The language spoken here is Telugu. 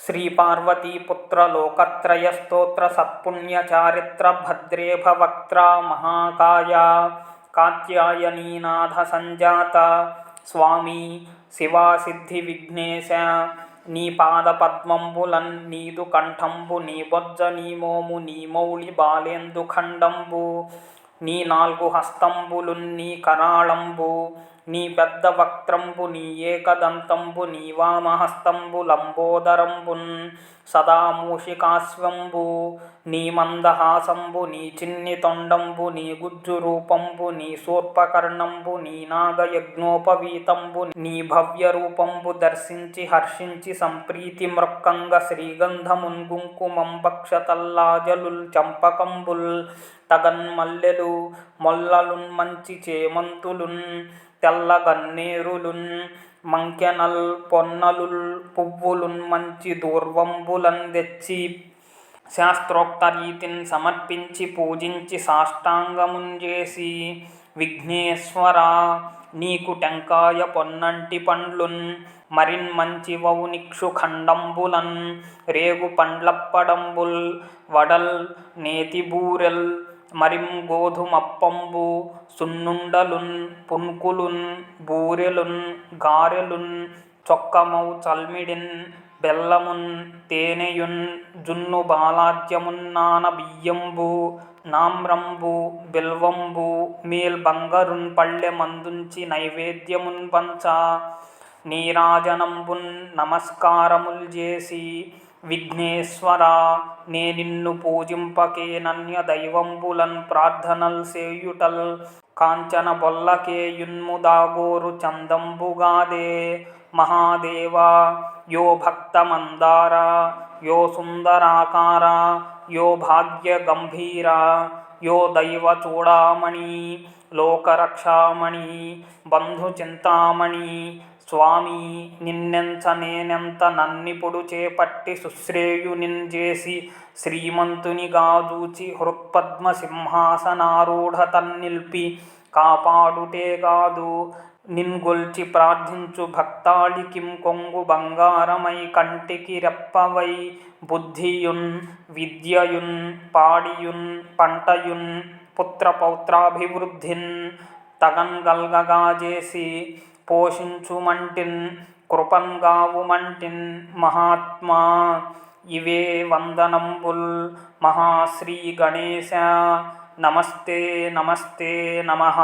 श्रीपार्वतीपुत्र लोकत्रयस्तोत्र सत्पुण्यचारित्र भद्रे भवक्त्रा महाकाया कात्यायनीनाथ संजात स्वामी शिवा सिद्धि विघ्नेश నీ పాద పద్మంబులన్ నీదు కంఠంబు నీ బొజ్జ నీ మోము నీ మౌళి బాలేందు ఖండంబు నీ నాల్గు హస్తంబులున్ నీ కరాళంబు నీ పెద్ద వక్త్రంబు నీ ఏకదంతంబు నీ వామహస్తంబు లంబోదరంబున్ సదా మూషికాశ్వంబు నీ మందహాసంబు నీ చిన్ని తొండంబు నీ గుజ్జు రూపంబు నీ శూర్పకర్ణంబు నీ నాగయజ్ఞోపవీతంబు నీ భవ్య రూపంబు దర్శించి హర్షించి సంప్రీతి మృక్కంగ శ్రీగంధమున్ గుంకుమం భక్షతల్లాజలుల్ చంపకంబుల్ తగన్మల్లెలు మొల్లలున్ మంచి చేమంతులున్ తెల్ల గన్నేరులున్ మంకెనల్ పొన్నలుల్ పువ్వులున్ మంచి దూర్వంబులన్ తెచ్చి శాస్త్రోక్త రీతిని సమర్పించి పూజించి సాష్టాంగమున్ చేసి విఘ్నేశ్వర నీకు టెంకాయ పొన్నంటి పండ్లున్ మరిన్ మంచి వౌనిక్షు ఖండంబులన్ రేగు పండ్లప్పడంబుల్ వడల్ నేతి బూరెల్ మరిం గోధుమప్పంబు సున్నుండలున్ పున్కులున్ బూరెలున్ గారెలున్ చొక్కమౌ చల్మిడిన్ బెల్లమున్ తేనెయున్ జున్ను బాలాజ్యమున్ నాన బియ్యంబు నామ్రంబు బిల్వంబు మేల్ బంగరున్ పళ్ళె మందుంచి నైవేద్యమున్ పంచ నీరాజనంబున్ నమస్కారముల్ చేసి విఘ్నేశ్వర నే నిన్ను పూజింపకే నన్య దైవంబులన్ ప్రార్థనల్ సేయుటల్ కాంచన బొల్లకేయున్ముదాగోరు చందంబుగాదే మహాదేవ యో భక్తమందార యో సుందరాకార యో భాగ్య గంభీర యో దైవ చూడామణి లోకరక్షామణి బంధుచింతామణి స్వామి నిన్నెంచ నేనెంత నన్నిపుడు చేపట్టి సుశ్రేయునిన్ చేసి శ్రీమంతునిగా దూచి హృత్పద్మ సింహాసనారూఢ తన్నిల్పి కాపాడుటేగాదు నిన్గొల్చి ప్రార్థించు భక్తాళికిం కొంగు బంగారమై కంటికి రెప్పవై బుద్ధియున్ విద్యయున్ పాడియున్ పంటయున్ పుత్రపౌత్రాభివృద్ధిన్ తగన్గల్గగా చేసి పోషించుమంటిన్ కృపంగావుమంటిన్ మహాత్మా ఇవే వందనంబుల్ మహాశ్రీ గణేశ నమస్తే నమస్తే నమః.